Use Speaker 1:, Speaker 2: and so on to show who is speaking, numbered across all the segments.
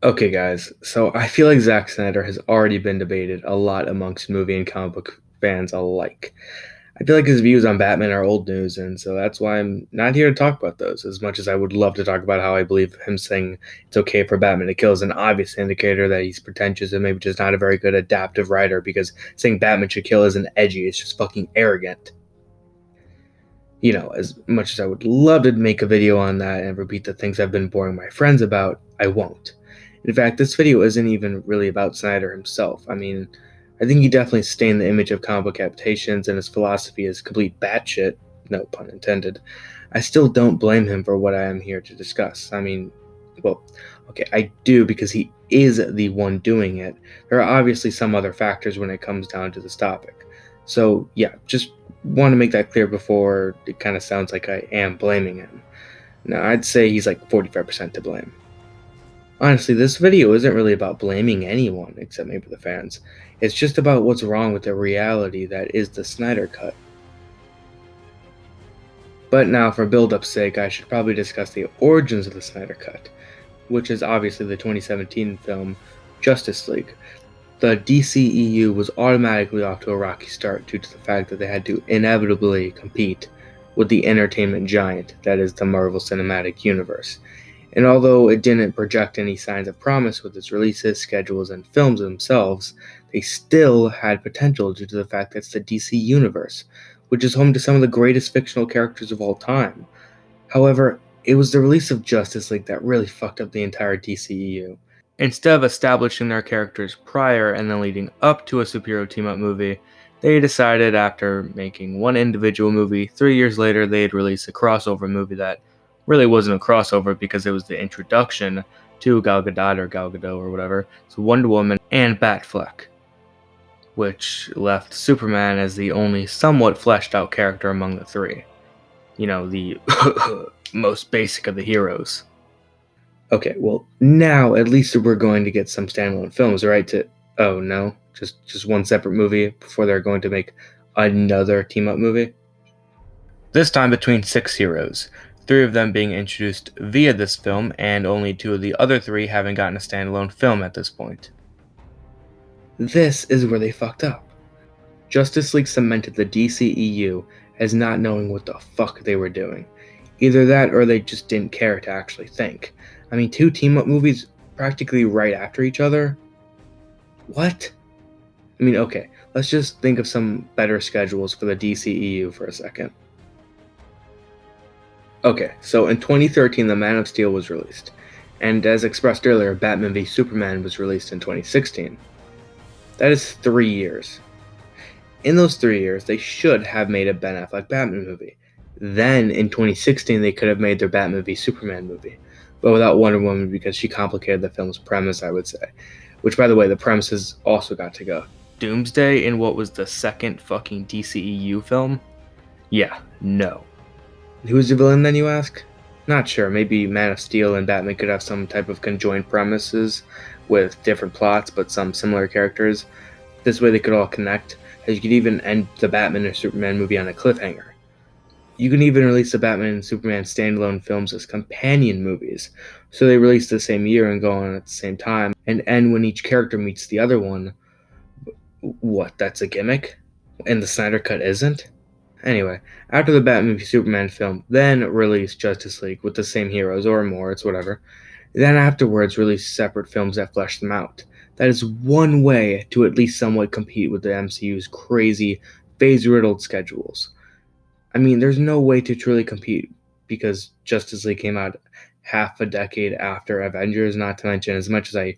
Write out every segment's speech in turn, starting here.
Speaker 1: Okay, guys, so I feel like Zack Snyder has already been debated a lot amongst movie and comic book fans alike. I feel like his views on Batman are old news, and so that's why I'm not here to talk about those as much as I would love to talk about how I believe him saying it's okay for Batman to kill is an obvious indicator that he's pretentious and maybe just not a very good adaptive writer because saying Batman should kill isn't edgy, it's just fucking arrogant. As much as I would love to make a video on that and repeat the things I've been boring my friends about, I won't. In fact, this video isn't even really about Snyder himself. I think he definitely stained the image of comic book adaptations, and his philosophy is complete batshit, no pun intended. I still don't blame him for what I am here to discuss. Well, okay, I do because he is the one doing it. There are obviously some other factors when it comes down to this topic. So, yeah, just want to make that clear before it kind of sounds like I am blaming him. Now, I'd say he's like 45% to blame. Honestly, this video isn't really about blaming anyone except maybe the fans. It's just about what's wrong with the reality that is the Snyder Cut. But now, for build-up's sake, I should probably discuss the origins of the Snyder Cut, which is obviously the 2017 film Justice League. The DCEU was automatically off to a rocky start due to the fact that they had to inevitably compete with the entertainment giant that is the Marvel Cinematic Universe. And although it didn't project any signs of promise with its releases, schedules, and films themselves, they still had potential due to the fact that it's the DC Universe, which is home to some of the greatest fictional characters of all time. However, it was the release of Justice League that really fucked up the entire DCEU. Instead of establishing their characters prior and then leading up to a superhero team up movie, they decided after making one individual movie, 3 years later they'd release a crossover movie that really wasn't a crossover because it was the introduction to Gal Gadot or Gal Gadot or whatever, so Wonder Woman and Batfleck, which left Superman as the only somewhat fleshed out character among the three. The most basic of the heroes. Okay, well, now at least we're going to get some standalone films, right? Oh no, just one separate movie before they're going to make another team up movie. This time between six heroes, three of them being introduced via this film, and only two of the other three having gotten a standalone film at this point. This is where they fucked up. Justice League cemented the DCEU as not knowing what the fuck they were doing. Either that or they just didn't care to actually think. Two team-up movies practically right after each other? What? Okay, let's just think of some better schedules for the DCEU for a second. Okay, so in 2013, The Man of Steel was released, and as expressed earlier, Batman v Superman was released in 2016. That is 3 years. In those 3 years, they should have made a Ben Affleck Batman movie. Then, in 2016, they could have made their Batman v Superman movie, but without Wonder Woman because she complicated the film's premise, I would say. Which, by the way, the premises also got to go. Doomsday in what was the second fucking DCEU film? Yeah, no. Who's the villain then, you ask? Not sure, maybe Man of Steel and Batman could have some type of conjoined premises with different plots but some similar characters. This way they could all connect, as you could even end the Batman or Superman movie on a cliffhanger. You can even release the Batman and Superman standalone films as companion movies, so they release the same year and go on at the same time, and end when each character meets the other one. What, that's a gimmick? And the Snyder Cut isn't? Anyway, after the Batman v Superman film, then release Justice League with the same heroes or more, it's whatever. Then afterwards release separate films that flesh them out. That is one way to at least somewhat compete with the MCU's crazy, phase-riddled schedules. There's no way to truly compete because Justice League came out half a decade after Avengers, not to mention as much as I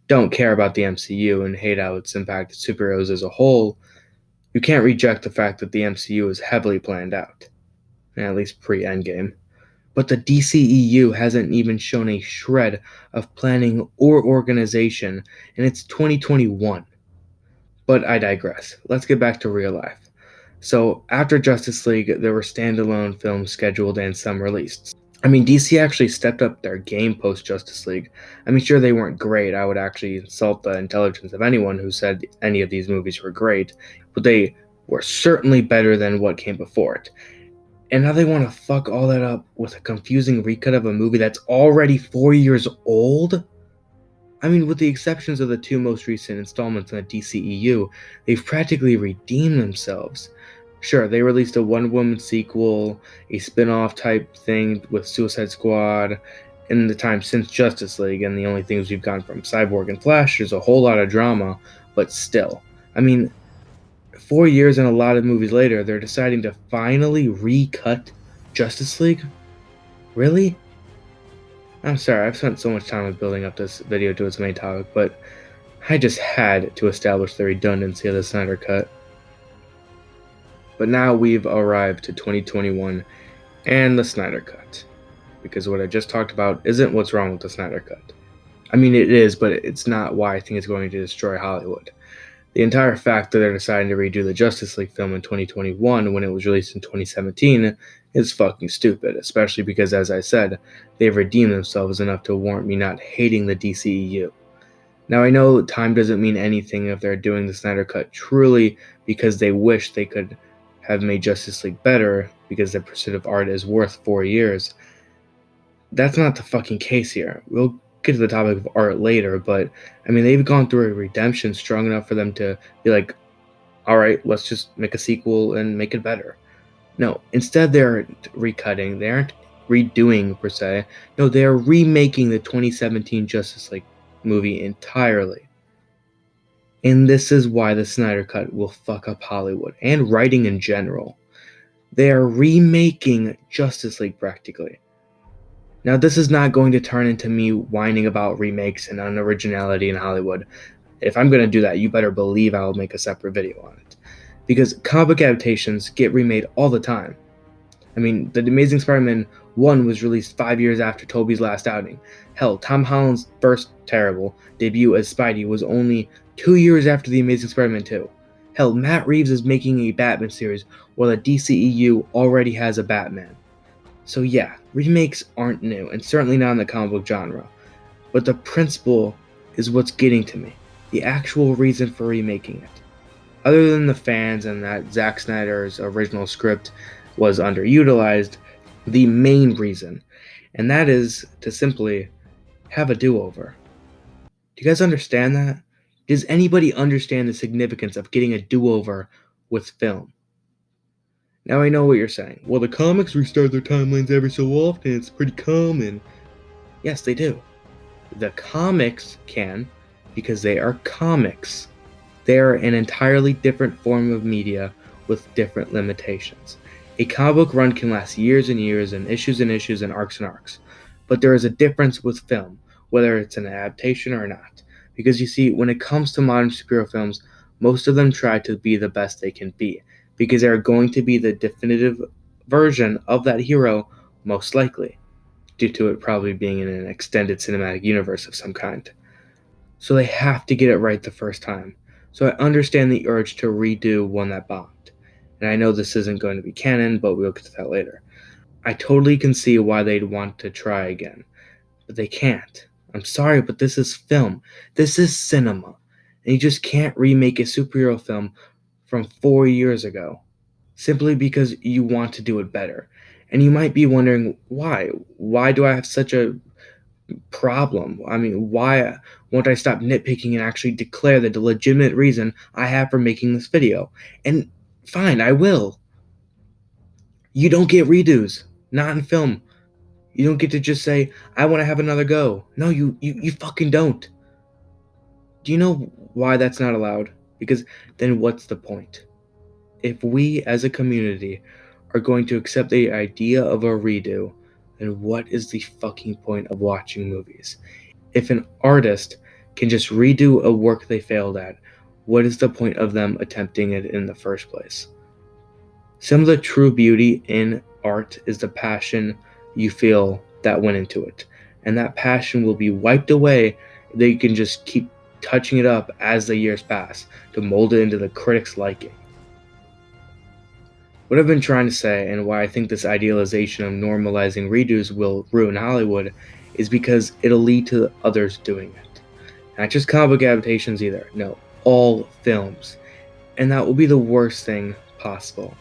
Speaker 1: don't care about the MCU and hate how it's impacted superheroes as a whole, you can't reject the fact that the MCU is heavily planned out, at least pre-Endgame. But the DCEU hasn't even shown a shred of planning or organization, and it's 2021. But I digress. Let's get back to real life. So, after Justice League, there were standalone films scheduled and some released. DC actually stepped up their game post Justice League. Sure, they weren't great. I would actually insult the intelligence of anyone who said any of these movies were great, but they were certainly better than what came before it. And now they want to fuck all that up with a confusing recut of a movie that's already 4 years old? I mean, with the exceptions of the two most recent installments in the DCEU, they've practically redeemed themselves. Sure, they released a Wonder Woman sequel, a spin off type thing with Suicide Squad, in the time since Justice League, and the only things we've gotten from Cyborg and Flash is a whole lot of drama, but still. I mean, 4 years and a lot of movies later, they're deciding to finally recut Justice League? Really? I'm sorry, I've spent so much time building up this video to its main topic, but I just had to establish the redundancy of the Snyder Cut. But now we've arrived to 2021 and the Snyder Cut. Because what I just talked about isn't what's wrong with the Snyder Cut. I mean, it is, but it's not why I think it's going to destroy Hollywood. The entire fact that they're deciding to redo the Justice League film in 2021 when it was released in 2017 is fucking stupid, especially because, as I said, they've redeemed themselves enough to warrant me not hating the DCEU. Now, I know time doesn't mean anything if they're doing the Snyder Cut truly because they wish they could have made Justice League better because the pursuit of art is worth 4 years. That's not the fucking case here. We'll get to the topic of art later, but I mean, they've gone through a redemption strong enough for them to be like, all right, let's just make a sequel and make it better. No, instead they're recutting, they aren't redoing per se. No, they are remaking the 2017 Justice League movie entirely. And this is why the Snyder Cut will fuck up Hollywood and writing in general. They are remaking Justice League practically. Now, this is not going to turn into me whining about remakes and unoriginality in Hollywood. If I'm going to do that, you better believe I'll make a separate video on it. Because comic book adaptations get remade all the time. I mean, The Amazing Spider-Man 1 was released 5 years after Tobey's last outing. Hell, Tom Holland's first terrible debut as Spidey was only 2 years after The Amazing Spider-Man 2. Hell, Matt Reeves is making a Batman series while the DCEU already has a Batman. So yeah, remakes aren't new, and certainly not in the comic book genre. But the principle is what's getting to me. The actual reason for remaking it. Other than the fans and that Zack Snyder's original script was underutilized, the main reason, and that is to simply have a do-over. Do you guys understand that? Does anybody understand the significance of getting a do-over with film? Now I know what you're saying. Well, the comics restart their timelines every so often. It's pretty common. Yes, they do. The comics can, because they are comics. They are an entirely different form of media with different limitations. A comic book run can last years and years and issues and arcs and arcs. But there is a difference with film, whether it's an adaptation or not. Because you see, when it comes to modern superhero films, most of them try to be the best they can be, because they are going to be the definitive version of that hero, most likely, due to it probably being in an extended cinematic universe of some kind. So they have to get it right the first time. So I understand the urge to redo one that bombed. And I know this isn't going to be canon, but we'll get to that later. I totally can see why they'd want to try again, but they can't. I'm sorry, but this is film. This is cinema. And you just can't remake a superhero film from 4 years ago simply because you want to do it better. And you might be wondering why. Why do I have such a problem? I mean, why won't I stop nitpicking and actually declare the legitimate reason I have for making this video? And fine, I will. You don't get redos, not in film. You don't get to just say, I want to have another go. No, you fucking don't. Do you know why that's not allowed? Because then what's the point? If we as a community are going to accept the idea of a redo, then what is the fucking point of watching movies? If an artist can just redo a work they failed at, what is the point of them attempting it in the first place? Some of the true beauty in art is the passion you feel that went into it. And that passion will be wiped away if they can just keep touching it up as the years pass to mold it into the critics' liking. What I've been trying to say, and why I think this idealization of normalizing redos will ruin Hollywood, is because it'll lead to others doing it. Not just comic book adaptations either, no, all films. And that will be the worst thing possible.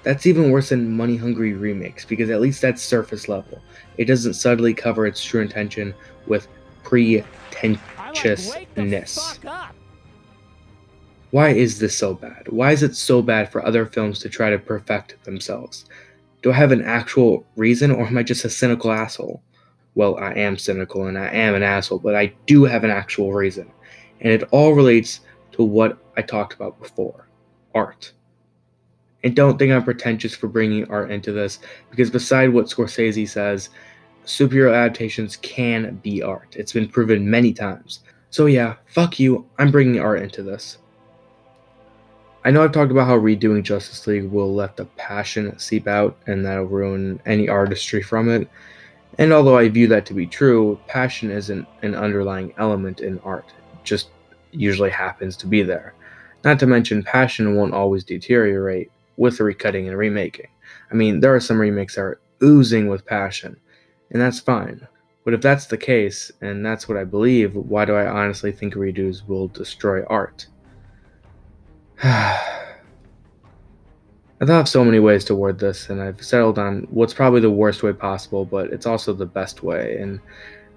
Speaker 1: That's even worse than money-hungry remakes, because at least that's surface level. It doesn't subtly cover its true intention with pretension. righteousness. Why is this so bad? Why is it so bad for other films to try to perfect themselves? Do I have an actual reason, or am I just a cynical asshole? Well, I am cynical and I am an asshole, but I do have an actual reason. And it all relates to what I talked about before: art. And don't think I'm pretentious for bringing art into this, because beside what Scorsese says, superhero adaptations can be art. It's been proven many times. So yeah, fuck you, I'm bringing art into this. I know I've talked about how redoing Justice League will let the passion seep out and that'll ruin any artistry from it. And although I view that to be true, passion isn't an underlying element in art. It just usually happens to be there. Not to mention, passion won't always deteriorate with recutting and remaking. I mean, there are some remakes that are oozing with passion, and that's fine. But if that's the case, and that's what I believe, why do I honestly think redos will destroy art? I thought of so many ways to word this, and I've settled on what's probably the worst way possible, but it's also the best way, and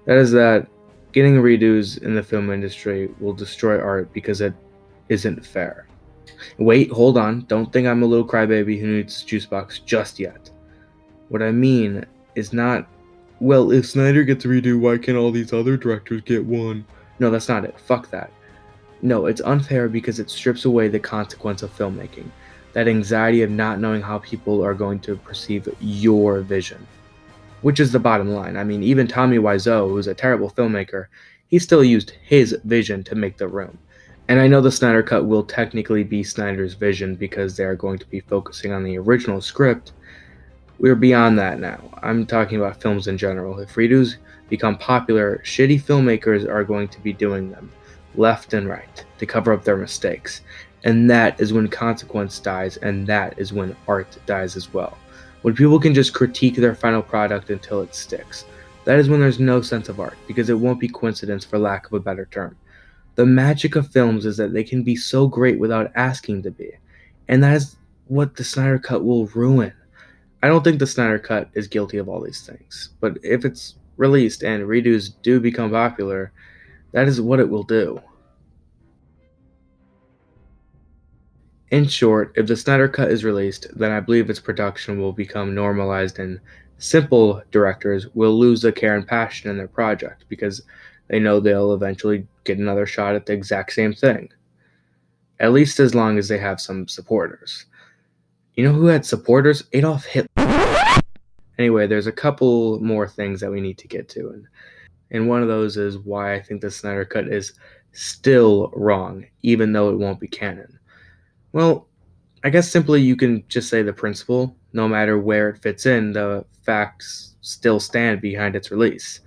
Speaker 1: that is that getting redos in the film industry will destroy art because it isn't fair. Wait, hold on, don't think I'm a little crybaby who needs juice box just yet. What I mean is not, well, if Snyder gets a redo, why can't all these other directors get one? No, that's not it. Fuck that. No, it's unfair because it strips away the consequence of filmmaking. That anxiety of not knowing how people are going to perceive your vision. Which is the bottom line. I mean, even Tommy Wiseau, who's a terrible filmmaker, he still used his vision to make The Room. And I know the Snyder Cut will technically be Snyder's vision because they're going to be focusing on the original script. We're beyond that now. I'm talking about films in general. If redos become popular, shitty filmmakers are going to be doing them, left and right, to cover up their mistakes. And that is when consequence dies, and that is when art dies as well. When people can just critique their final product until it sticks. That is when there's no sense of art, because it won't be coincidence, for lack of a better term. The magic of films is that they can be so great without asking to be. And that is what the Snyder Cut will ruin. I don't think the Snyder Cut is guilty of all these things, but if it's released and redos do become popular, that is what it will do. In short, if the Snyder Cut is released, then I believe its production will become normalized and simple directors will lose the care and passion in their project because they know they'll eventually get another shot at the exact same thing. At least as long as they have some supporters. You know who had supporters? Adolf Hitler. Anyway, there's a couple more things that we need to get to, and one of those is why I think the Snyder Cut is still wrong, even though it won't be canon. Well, I guess simply you can just say the principle, no matter where it fits in, the facts still stand behind its release.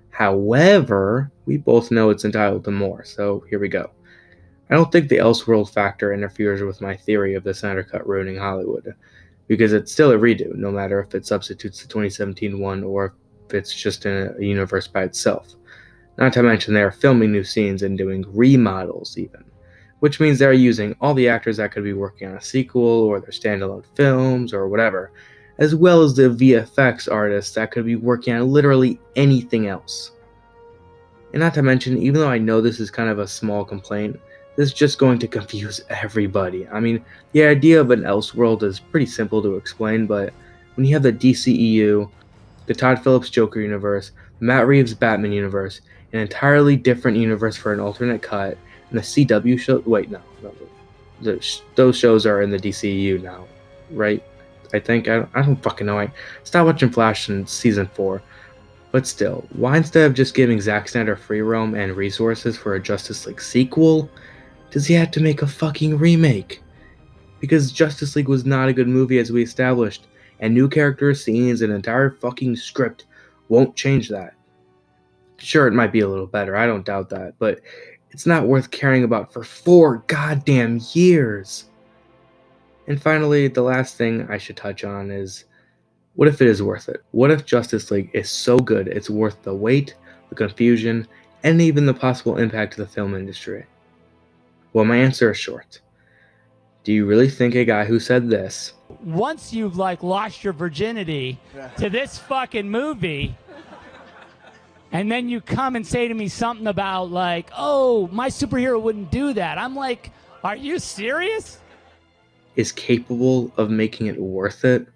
Speaker 1: However, we both know it's entitled to more, so here we go. I don't think the Elseworld factor interferes with my theory of the Snyder Cut ruining Hollywood, because it's still a redo, no matter if it substitutes the 2017 one or if it's just in a universe by itself. Not to mention they are filming new scenes and doing remodels even, which means they're using all the actors that could be working on a sequel or their standalone films or whatever, as well as the VFX artists that could be working on literally anything else. And not to mention, even though I know this is kind of a small complaint, this is just going to confuse everybody. I mean, the idea of an Elseworld is pretty simple to explain, but when you have the DCEU, the Todd Phillips Joker universe, Matt Reeves Batman universe, an entirely different universe for an alternate cut, and the CW show. Wait, no, those shows are in the DCEU now, right? I think I don't fucking know. I stopped watching Flash in season 4, but still, why instead of just giving Zack Snyder free roam and resources for a Justice League sequel, does he have to make a fucking remake? Because Justice League was not a good movie as we established, and new characters, scenes, and entire fucking script won't change that. Sure, it might be a little better, I don't doubt that, but it's not worth caring about for 4 goddamn years. And finally, the last thing I should touch on is, what if it is worth it? What if Justice League is so good it's worth the wait, the confusion, and even the possible impact to the film industry? Well, my answer is short. Do you really think a guy who said this,
Speaker 2: once you've lost your virginity to this fucking movie, And then you come and say to me something about like, oh, my superhero wouldn't do that. I'm like, are you serious?
Speaker 1: Is capable of making it worth it